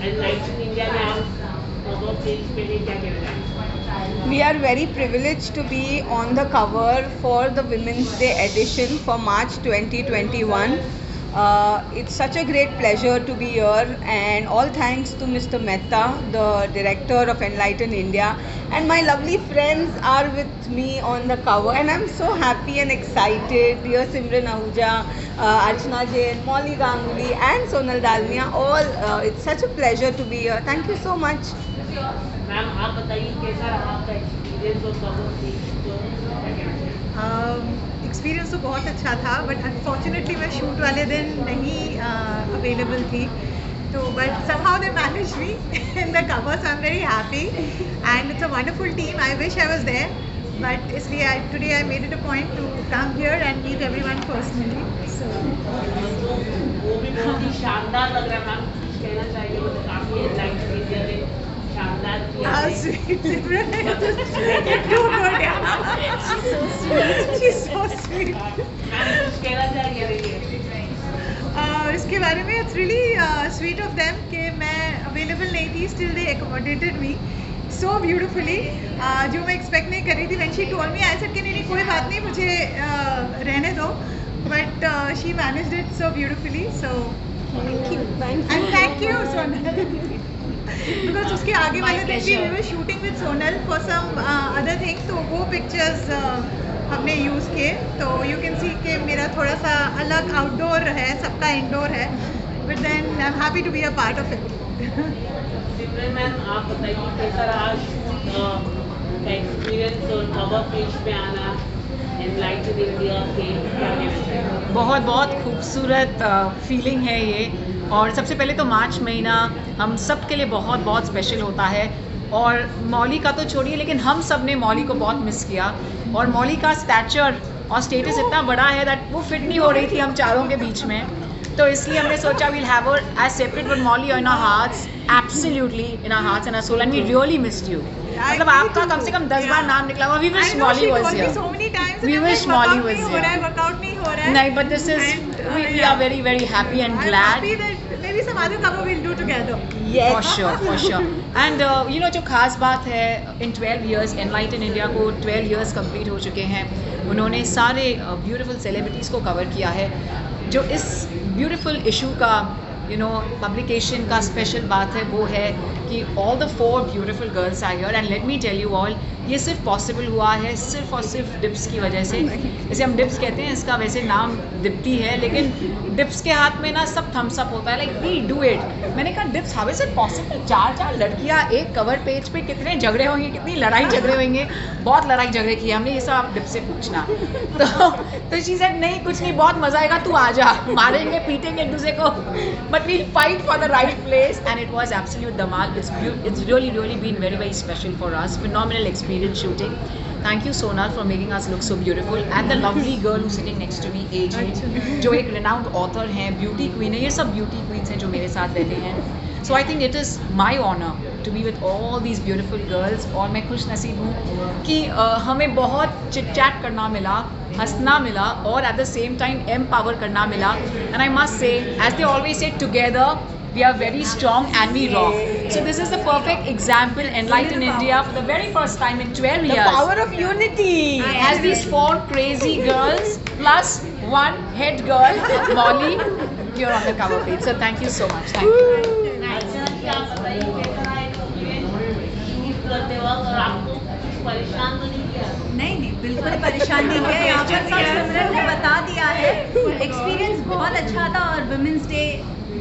Enlighten India में आप cover page पे लिए, क्या कहना चाहेंगे? We are very privileged to be on the cover for the Women's Day edition for March 2021. It's such a great pleasure to be here, and all thanks to Mr. Mehta, the director of Enlighten India, and my lovely friends are with me on the cover, and I'm so happy and excited. Dear Simran Ahuja, Archana Jain, Molly Ganguly, and Sonal Dalmia, all it's such a pleasure to be here. Thank you so much. Ma'am आप बताइए कैसा रहा आपका experience और cover page को, क्या कहना चाहेंगे? एक्सपीरियंस तो बहुत अच्छा था, बट अनफॉर्चुनेटली मैं शूट वाले दिन नहीं अवेलेबल थी, तो but somehow they managed me in the cover, so I'm very happy and it's a wonderful team. I wish I was there, but इसलिए today I made it a point to come here and meet everyone personally. So वो भी बहुत ही शानदार लग रहा है ma'am, कुछ कहना चाहिए? मतलब काफी एनलाइटन इंडिया ने शानदार किया how है। sweet Simran. You're too good, yeah. She's so sweet. Ma'am कुछ कहना चाहिए? इसके बारे में it's really sweet of them कि मैं अवेलेबल नहीं थी, still they accommodated me so beautifully, जो मैं एक्सपेक्ट नहीं कर रही थी. When she told me I said कि नहीं कोई बात नहीं, मुझे रहने दो, but she managed it so beautifully. So thank you Sonal, because उसके आगे वाले दिन भी we were shooting with Sonal for some other thing, तो वो पिक्चर्स हमने यूज़ किए, तो यू कैन सी कि मेरा थोड़ा सा अलग आउटडोर है, सबका इंडोर है, but then I am happy to be a part of it. Simran ma'am आप बताइए कैसा रहा शूट का एक्सपीरियंस और कवर पेज पे आना एनलाइटन इंडिया के, क्या कहना चाहिए? बहुत बहुत खूबसूरत फीलिंग है ये, और सबसे पहले तो मार्च महीना हम सब के लिए बहुत बहुत स्पेशल होता है, और मौली का तो छोड़िए, लेकिन हम सब ने मौली को बहुत मिस किया, और मौली का स्टैचर और स्टेटस इतना बड़ा है दैट वो फिट नहीं हो रही थी हम चारों के बीच में, तो इसलिए हमने सोचा we'll have her as separate but Molly in our hearts, absolutely in our hearts and our soul, and we really missed you. मतलब आपका कम से कम 10 बार नाम निकला हुआ. We wish Molly was here. We wish Molly was here. Workout नहीं हो रहा है. नहीं, but this is we are very very happy and I'm glad. happy that maybe some other cover we'll do together. For sure. And you know, जो खास बात है, in 12 years Enlighten India को 12 years complete हो चुके हैं. उन्होंने सारे beautiful celebrities को cover किया है. जो इस beautiful issue का पब्लिकेशन का स्पेशल बात है वो है कि all the 4 beautiful girls are here, and let me tell you all, ये सिर्फ पॉसिबल हुआ है सिर्फ और सिर्फ डिप्स की वजह से. जैसे हम डिप्स कहते हैं, इसका वैसे नाम दीप्ति है, लेकिन डिप्स के हाथ में ना सब थम्स अप होता है, लाइक वी डू इट. मैंने कहा dips how is it possible, 4 लड़कियाँ एक कवर पेज पे, कितने झगड़े होंगे, कितनी लड़ाई झगड़े होंगे. बहुत लड़ाई झगड़े किए हमने, ये सब आप डिप्स से पूछना. तो शी सेड नहीं कुछ नहीं, बहुत मजा आएगा, तू आ जा, मारेंगे पीटेंगे एक दूसरे को, but we'll fight for the right place. And it was absolute धमाल. It's really been very very special for us. Phenomenal experience shooting. Thank you Sonal for making us look so beautiful, and the lovely girl who's sitting next to me, AJ, जो एक renowned author हैं, beauty queen है. ये सब beauty queens हैं जो मेरे साथ रहते हैं. So I think it is my honor to be with all these beautiful girls, और मैं खुश नसीब हूँ कि हमें बहुत चिट चैट करना मिला, हंसना मिला, और at the same time empower करना मिला. And I must say, as they always say, together we are very strong and we rock. So this is the perfect example. Enlighten India for the very first time in 12 years. The power of unity. Has these 4 crazy girls plus 1 head girl, Molly. You're on the cover page. So thank you so much. Thank you. आप बताइए कैसा रहा experience shoot करते वक्त, और आपको कुछ परेशान तो नहीं किया? नहीं बिल्कुल परेशान नहीं किया. यहाँ पर सब सिमरन ने बता दिया है. एक्सपीरियंस बहुत अच्छा था, और वुमेंस डे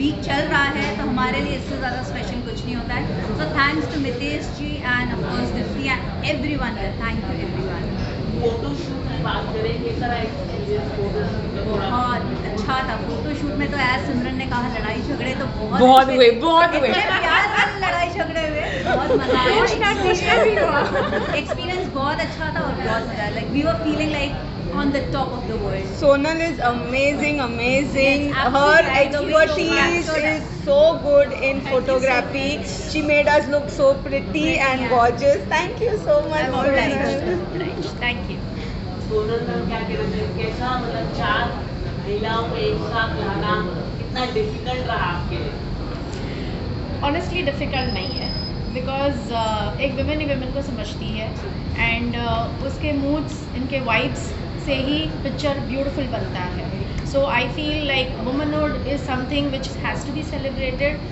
वीक चल रहा है, तो हमारे लिए इससे ज़्यादा स्पेशल कुछ नहीं होता है. So thanks to Mitesh ji and of course Deepti and everyone. Thank you everyone. Photo shoot की बात करें, कैसा रहा एक्सपीरियंस फोटो शूट में? बहुत अच्छा था. फोटोशूट में तो एज सिमरन ने कहा, लड़ाई झगड़े तो बहुत बहुत हुए. इतने प्यार से लड़ाई झगड़े हुए, बहुत मजा आया. एक्सपीरियंस बहुत अच्छा था और बहुत मजा आया. Like we were feeling like on the top of the world. Sonal is amazing. Yes, Her absolutely. expertise is so good in photography. She made us look so pretty and gorgeous. Thank you so much, Sonal. Thank you. Sonal ma'am क्या कहना चाहिए, कैसा मतलब 4 महिलाओं को एक साथ लाना कितना डिफिकल्ट रहा आपके लिए? ऑनेस्टली डिफ़िकल्ट नहीं है, बिकॉज एक विमेन ही विमेन को समझती है, एंड उसके मूड्स, इनके वाइब्स से ही पिक्चर ब्यूटीफुल बनता है. So I feel like womanhood is something which has to be celebrated.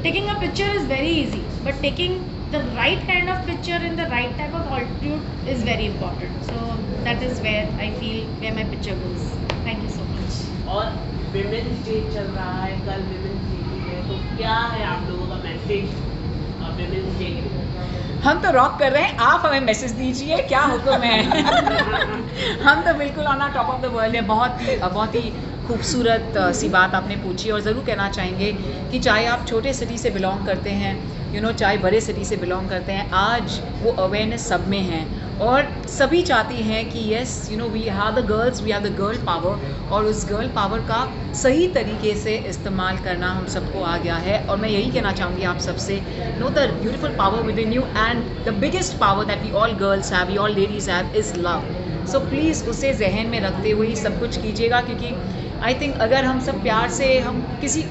Taking a picture is very easy, but taking the right kind of picture in the right type of altitude is very important. So that is where I feel where my picture goes. Thank you so much. और women's day चल रहा है, कल women's day भी है, तो क्या है आप लोगों का मैसेज विमेंस डे के लिए? हम तो रॉक कर रहे हैं, आप हमें मैसेज दीजिए, क्या हुक्म है. हम तो बिल्कुल on top of the world है. बहुत ही खूबसूरत सी बात आपने पूछी. और ज़रूर कहना चाहेंगे कि चाहे आप छोटे सिटी से बिलोंग करते हैं, चाहे बड़े सिटी से बिलोंग करते हैं, आज वो अवेयरनेस सब में है और सभी चाहती हैं कि yes we have the girls, we have the girl power, और उस गर्ल पावर का सही तरीके से इस्तेमाल करना हम सबको आ गया है. और मैं यही कहना चाहूँगी आप सबसे, know the beautiful power within you, and the biggest power that we all girls have, we all ladies have, is love. So please उसे जहन में रखते हुए ही सब कुछ कीजिएगा, क्योंकि आई थिंक अगर हम सब प्यार से हम किसी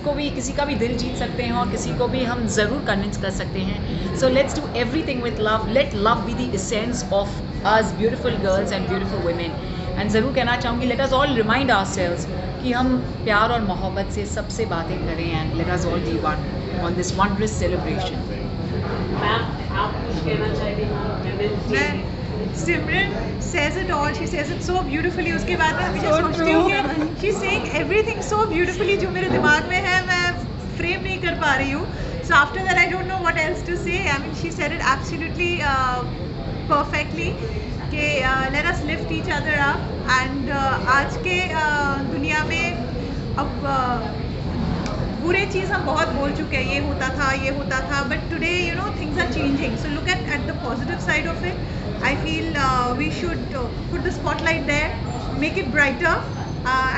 का भी दिल जीत सकते हैं और किसी को भी हम ज़रूर कन्विंस कर सकते हैं. So let's do everything with love. Let love be the essence of us beautiful girls and beautiful women. And ज़रूर कहना चाहूँगी, let us all remind ourselves कि हम प्यार और मोहब्बत से सबसे बातें करें, and let us all be one on this wondrous celebration. Ma'am आप कुछ कहना चाहेंगे women's day? Simran says it all. She says it so beautifully. उसके बाद मैं हमेशा सोचती हूँ कि she's saying everything so beautifully जो मेरे दिमाग में है मैं फ्रेम नहीं कर पा रही हूँ. So after that I don't know what else to say. I mean she said it absolutely perfectly कि let us lift each other up. And आज के दुनिया में अब बुरे चीज़ हम बहुत बोल चुके हैं, ये होता था, but today things are changing. So look at the positive side of it. I feel we should put the spotlight there, make it brighter,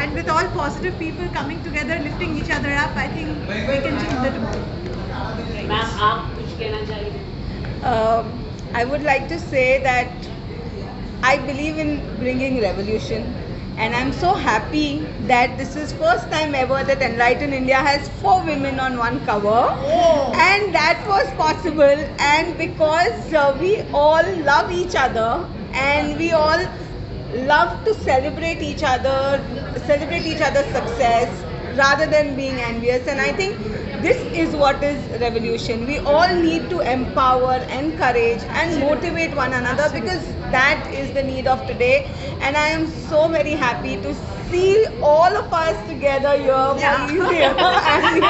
and with all positive people coming together, lifting each other up, I think we can change the tomorrow. Ma'am आप कुछ कहना चाहेंगे? I would like to say that I believe in bringing revolution, and I'm so happy that this is first time ever that Enlighten India has 4 women on one cover, and that was possible, and because we all love each other and we all love to celebrate each other's success rather than being envious. And I think this is what is revolution. We all need to empower, encourage and motivate one another, because that is the need of today. And I am so very happy to see all of us together here. And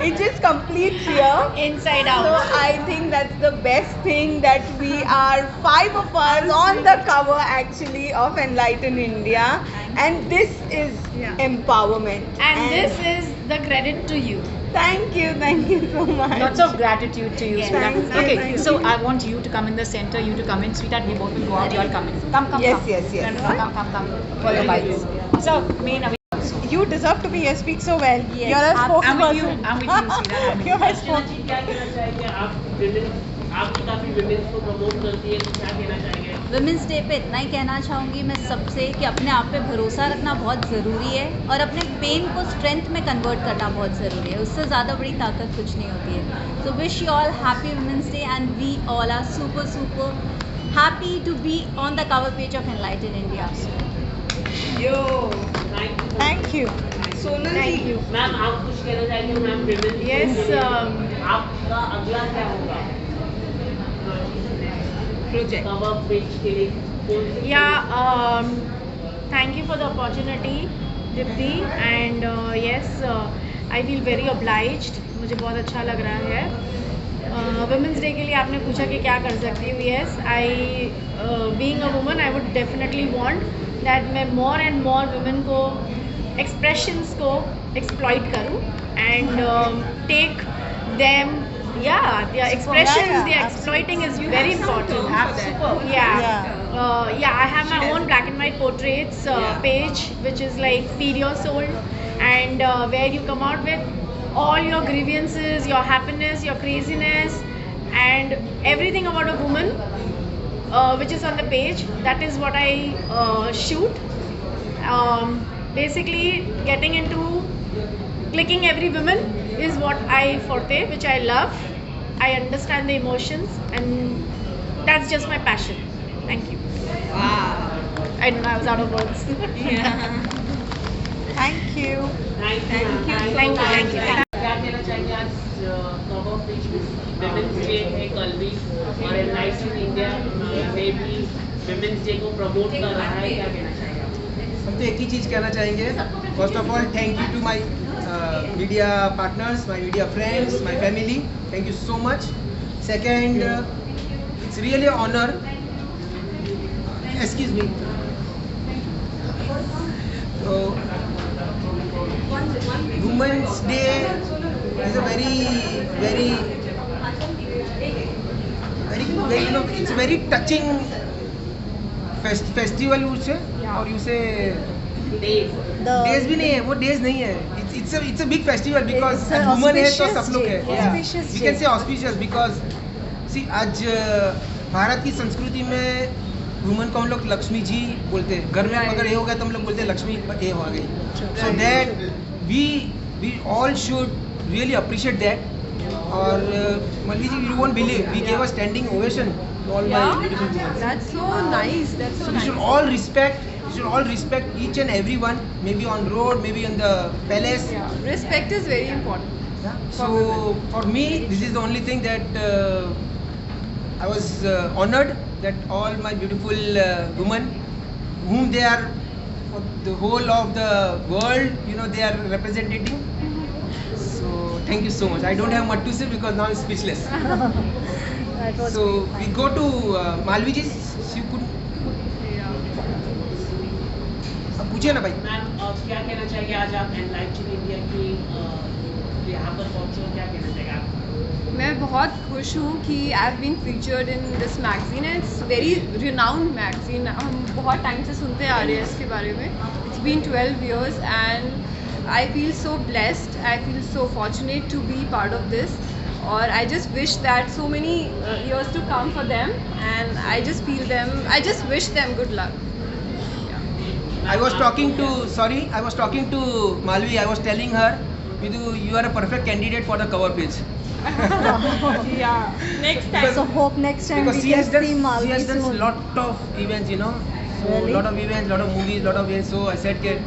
it just completes here. Inside out. So I think that's the best thing, that we are 5 of us on the cover actually of Enlighten India, and this is empowerment. And this is the credit to you. Thank you so much. Lots of gratitude to you, Yes. sweetheart. Thank Okay, you. so I want you to come in the center, you to come in, sweetheart. We both will go out. You all come in. Come. Yes. Come. For your bites. So, main You deserve to be here. Speak so well. Yes. You're a I'm with you. spokesperson. I'm with you, sweetheart. I'm with You're you. my अर्चना जी क्या कहना चाहेंगे? आप women's, आप काफ़ी women's को promote करती है, तो क्या कहना चाहेंगे? वुमेंस डे पे इतना ही कहना चाहूँगी मैं सबसे कि अपने आप पे भरोसा रखना बहुत ज़रूरी है, और अपने पेन को स्ट्रेंथ में कन्वर्ट करना बहुत ज़रूरी है. उससे ज़्यादा बड़ी ताकत कुछ नहीं होती है. So wish you all happy women's day, and we all are super happy to be on the cover page of Enlighten India. Thank you. Sonal Thank ji. you. Ma'am आप कुछ कहना चाहेंगे? मैम विमेंस Yes, आपका अगला क्या होगा Project. Cover page के लिए? कौन सी Yeah, thank you for the opportunity, Dipti, and yes, I feel very obliged. मुझे बहुत अच्छा लग रहा है. वुमेंस डे के लिए आपने पूछा कि क्या कर सकती हूँ. Yes, I being a woman I would definitely want that मैं मोर एंड मोर वुमेन को एक्सप्रेशंस को एक्सप्लॉइट करूँ and take them. Yeah, their expressions, yeah, their exploiting is very important. Have that. Yeah, I have my own black and white portraits page, which is like Feed Your Soul, and where you come out with all your grievances, your happiness, your craziness, and everything about a woman, which is on the page. That is what I shoot. Basically, getting into clicking every woman is what I forte, which I love. I understand the emotions, and that's just my passion. Thank you. Wow. I know I was out of words. Thank you. Thank you. Thank you. क्या कहना चाहेंगे आज cover page women's day है कल भी और enlighten India में भी विमेंस डे को प्रमोट कर रहा है, क्या कहना चाहेंगे आप? हम तो एक ही चीज़ कहना चाहेंगे, first of all thank you to my media partners, my media friends, my family, thank you so much. Second, it's really honour, excuse me, तो women's day is a very you know, it's a very touching festival और उसे days भी नहीं है, वो days नहीं है, it's a big festival because woman है तो सब लोग है. We can say auspicious because see आज भारत की संस्कृति में वुमन को हम लोग लक्ष्मी जी बोलते हैं. घर में अगर ये हो गया तो हम लोग बोलते हैं लक्ष्मी ये हो गई. So that we all should really appreciate that. और Malli ji, you won't believe, we gave a standing ovation to all my beautiful women. That's so nice. That's so So we nice. should all respect each and everyone, maybe on road, maybe in the palace. Yeah. Respect is very important. Yeah. So for me, this is the only thing that I was honored that all my beautiful women, whom they are for the whole of the world, you know, they are representing. So thank you so much. I don't have much to say because now I'm speechless. That was So we go to Malvi ji. She could. अब पूछिए ना भाई. Ma'am क्या कहना चाहिए आज आप enlighten India की यहाँ पर पहुँचे हो, क्या कहना चाहिए आप? मैं बहुत खुश हूँ कि I have been featured in this magazine. It's very renowned magazine. हम बहुत टाइम से सुनते आ रहे हैं इसके बारे में. It's been 12 years and I feel so blessed. I feel so fortunate to be part of this. और I just wish that so many years to come for them, and I just wish them good luck. I was talking to Malvi. I was telling her, you are a perfect candidate for the cover page. Yeah. Next time. Because- So hope next time Because we she can has done, see Malvi she has done soon. lot of events, you know. So Really? lot of events, lot of movies, lot of events. So I said that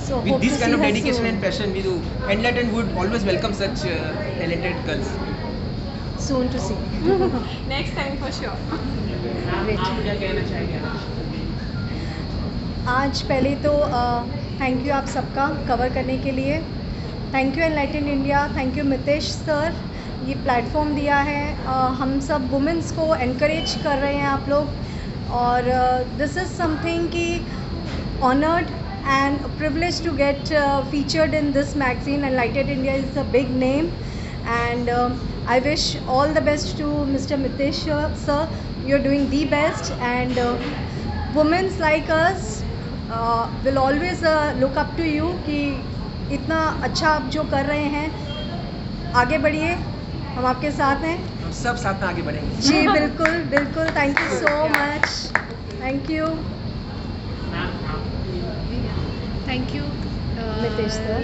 So with hope this to kind see of her dedication soon. and passion, we do. Enlighten would always welcome such talented girls. Soon to see. Next time for sure. Ma'am आप क्या कहना चाहेंगे आज? आज पहले तो thank you आप सबका कवर करने के लिए. Thank you enlighten India, thank you Mitesh sir, ये प्लेटफॉर्म दिया है. हम सब वुमेंस को एनकरेज कर रहे हैं आप लोग, और दिस इज़ समथिंग कि honoured and privileged to get featured in this magazine. Enlightened India is a big name, and I wish all the best to Mr. Mitesh sir. You're doing the best, and women like us will always look up to you कि इतना अच्छा आप जो कर रहे हैं, आगे बढ़िए, हम आपके साथ हैं. हम सब साथ में आगे बढ़ेंगे. जी बिल्कुल बिल्कुल. Thank you so much. Thank you. Ma'am आप Thank you, Mitesh sir.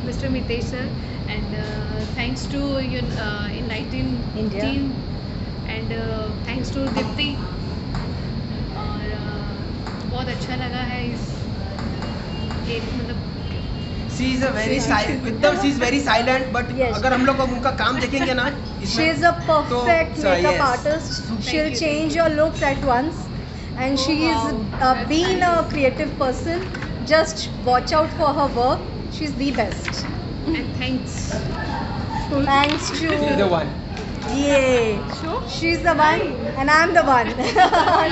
Mr. Mitesh sir, and thanks to Enlighten India. team, and thanks to Dipti. और बहुत अच्छा लगा है इस एक मतलब She is a very silent. एकदम she is very silent. But Yes. अगर हम लोग उनका काम देखेंगे ना, She is a perfect so, makeup yes. artist. She'll you. change your looks at once, and she is That's being a creative person. Just watch out for her work. She's the best. and thanks. Thanks She is the to one. yeah. She's the one, and I'm the one.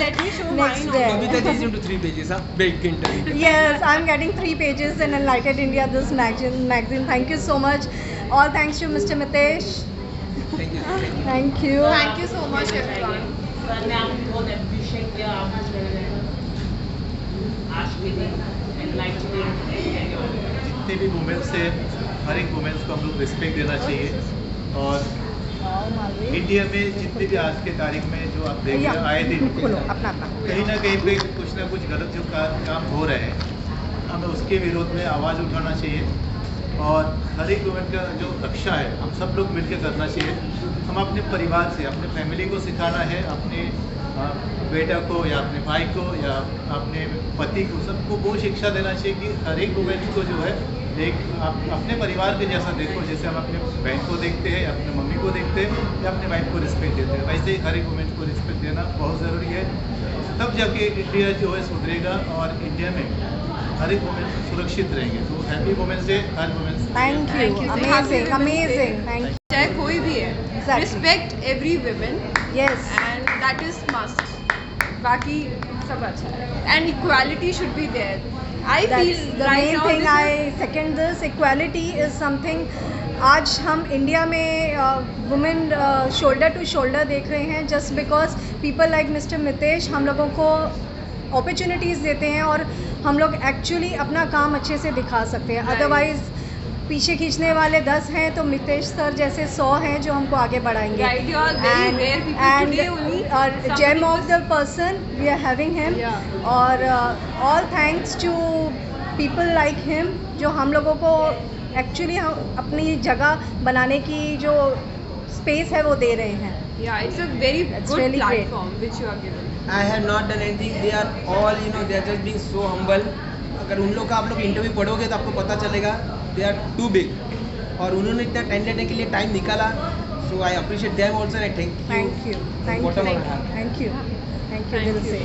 Let me show Next mine. day. Babita ji is into 3 pages. Big interview. Yes, I'm getting 3 pages in Enlightened India, this magazine. Thank you so much. All thanks to Mr. Mitesh. Thank you. Thank you. Thank you. Thank you so much everyone. Sir ने आपको बहुत appreciate किया आपने आज के दिन enlighten India जितने भी वुमेन्स थे, हर एक वुमेन्स को हम लोग रिस्पेक्ट देना चाहिए. और इंडिया में जितने भी आज के तारीख में जो आप देख रहे हैं, आए दिन कहीं ना कहीं पे कुछ ना कुछ गलत जो काम हो रहे हैं, हमें उसके विरोध में आवाज़ उठाना चाहिए. और हर एक वुमेन का जो रक्षा है हम सब लोग मिलकर करना चाहिए। हम अपने परिवार से, अपने फैमिली को सिखाना है, अपने बेटा को या अपने भाई को या अपने पति को, सबको वो शिक्षा देना चाहिए कि हर एक वुमेन को जो है एक अपने परिवार के जैसा देखो, जैसे हम अपने बहन को देखते हैं, अपने मम्मी को देखते हैं या अपने वाइफ को रिस्पेक्ट देते हैं, वैसे ही हर एक वुमेन को रिस्पेक्ट देना बहुत ज़रूरी है। तब जाके इंडिया जो है सुधरेगा और इंडिया में हर एक वुमेन सुरक्षित रहेंगे। तो हैप्पी वुमेन्स डे हर women's. Thank you, amazing amazing, thank you. चाहे कोई भी है, respect every women, yes, and that is must. बाकी सब अच्छा है, and equality should be there. I feel the main thing. I second this. Equality is something. आज हम इंडिया में वुमेन शोल्डर टू शोल्डर देख रहे हैं, just because people like mister Mitesh हम लोगों को अपॉर्चुनिटीज़ देते हैं और हम लोग एक्चुअली अपना काम अच्छे से दिखा सकते हैं। अदरवाइज पीछे खींचने वाले 10 हैं तो मितेश सर जैसे 100 हैं जो हमको आगे बढ़ाएंगे। And gem of the person we are having him, और all thanks to people like him जो हम लोगों को एक्चुअली अपनी जगह बनाने की जो स्पेस है वो दे रहे हैं। Yeah, it's a very good really platform which you are given. I have not done anything. They are all, they are just being so humble. अगर उन लोग का आप लोग इंटरव्यू पढ़ोगे तो आपको पता चलेगा दे आर टू बिग, और उन्होंने इतना टाइम देने के लिए टाइम निकाला। So I appreciate them also and thank you, thank you, thank you, thank you दिल से।